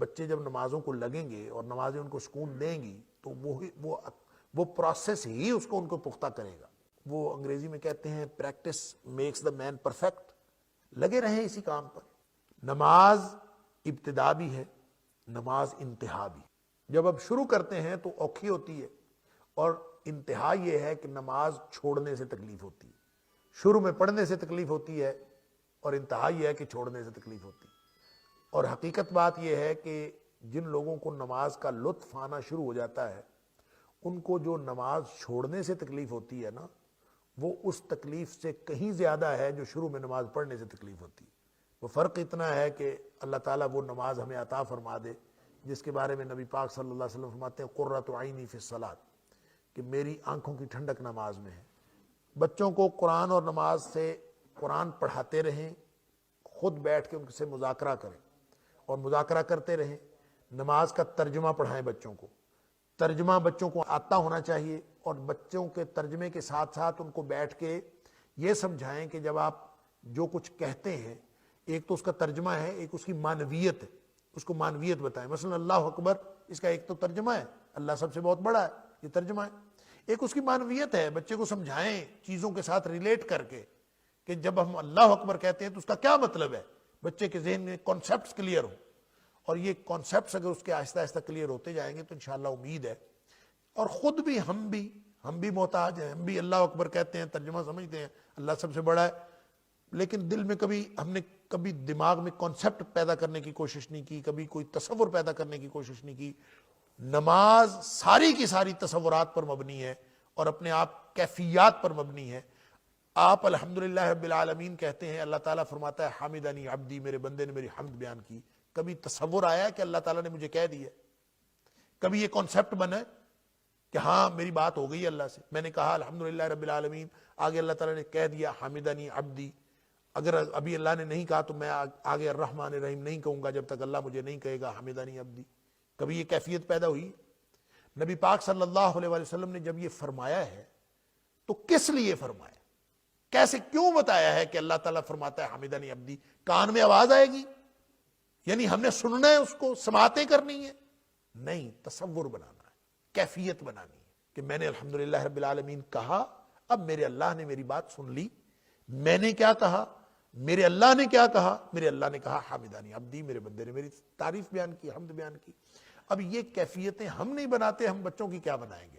بچے جب نمازوں کو لگیں گے اور نمازیں ان کو سکون دیں گی تو وہ پروسیس ہی اس کو ان کو پختہ کرے گا. وہ انگریزی میں کہتے ہیں practice makes the man perfect. لگے رہیں اسی کام پر. نماز ابتدا بھی ہے، نماز انتہا بھی. جب اب شروع کرتے ہیں تو اوکھی ہوتی ہے، اور انتہا یہ ہے کہ نماز چھوڑنے سے تکلیف ہوتی ہے. شروع میں پڑھنے سے تکلیف ہوتی ہے اور انتہا یہ ہے کہ چھوڑنے سے تکلیف ہوتی ہے. اور حقیقت بات یہ ہے کہ جن لوگوں کو نماز کا لطف آنا شروع ہو جاتا ہے ان کو جو نماز چھوڑنے سے تکلیف ہوتی ہے نا، وہ اس تکلیف سے کہیں زیادہ ہے جو شروع میں نماز پڑھنے سے تکلیف ہوتی ہے. وہ فرق اتنا ہے کہ اللہ تعالیٰ وہ نماز ہمیں عطا فرما دے جس کے بارے میں نبی پاک صلی اللہ علیہ وسلم فرماتے ہیں قرۃ عینی فی الصلاۃ، کہ میری آنکھوں کی ٹھنڈک نماز میں ہے. بچوں کو قرآن اور نماز سے قرآن پڑھاتے رہیں، خود بیٹھ کے ان سے مذاکرہ کریں اور مذاکرہ کرتے رہیں. نماز کا ترجمہ پڑھائیں بچوں کو. ترجمہ بچوں کو آتا ہونا چاہیے، اور بچوں کے ترجمے کے ساتھ ساتھ ان کو بیٹھ کے یہ سمجھائیں کہ جب آپ جو کچھ کہتے ہیں، ایک تو اس کا ترجمہ ہے، ایک اس کی معنویت ہے. اس کو معنویت بتائیں. مثلا اللہ اکبر، اس کا ایک تو ترجمہ ہے، اللہ سب سے بہت بڑا ہے، یہ ترجمہ ہے. ایک اس کی معنویت ہے، بچے کو سمجھائیں چیزوں کے ساتھ ریلیٹ کر کے کہ جب ہم اللہ اکبر کہتے ہیں تو اس کا کیا مطلب ہے. بچے کے ذہن میں کانسیپٹس کلیئر ہوں، اور یہ کانسیپٹس اگر اس کے آہستہ آہستہ کلیئر ہوتے جائیں گے تو انشاءاللہ امید ہے. اور خود بھی ہم بھی محتاج ہیں. ہم بھی اللہ اکبر کہتے ہیں، ترجمہ سمجھتے ہیں اللہ سب سے بڑا ہے، لیکن دل میں ہم نے کبھی دماغ میں کانسیپٹ پیدا کرنے کی کوشش نہیں کی، کبھی کوئی تصور پیدا کرنے کی کوشش نہیں کی. نماز ساری کی ساری تصورات پر مبنی ہے اور اپنے آپ کیفیات پر مبنی ہے. آپ الحمدللہ رب العالمین کہتے ہیں، اللہ تعالیٰ فرماتا ہے حمدنی عبدی، میرے بندے نے میری حمد بیان کی. کبھی تصور آیا کہ اللہ تعالیٰ نے مجھے کہہ دیا؟ کبھی یہ کانسیپٹ بنا کہ ہاں میری بات ہو گئی اللہ سے، میں نے کہا الحمدللہ رب العالمین، آگے اللہ تعالیٰ نے کہہ دیا حمدنی عبدی. اگر ابھی اللہ نے نہیں کہا تو میں آگے الرحمن الرحیم نہیں کہوں گا جب تک اللہ مجھے نہیں کہے گا حمدنی عبدی. کبھی یہ کیفیت پیدا ہوئی؟ نبی پاک صلی اللہ علیہ وسلم نے جب یہ فرمایا ہے تو کس لیے فرمایا، کیسے، کیوں بتایا ہے کہ اللہ تعالیٰ فرماتا ہے حمدنی عبدی؟ کان میں آواز آئے گی؟ یعنی ہم نے سننا ہے، اس کو سماعتیں کرنی ہے؟ نہیں، تصور بنانا ہے، کیفیت بنانی ہے کہ میں نے الحمدللہ رب العالمین کہا، اب میرے اللہ نے میری بات سن لی. میں نے کیا کہا، میرے اللہ نے کیا کہا؟ میرے اللہ نے کہا حمدنی عبدی، میرے بندے نے میری تعریف بیان کی، حمد بیان کی. اب یہ کیفیتیں ہم نہیں بناتے، ہم بچوں کی کیا بنائیں گے؟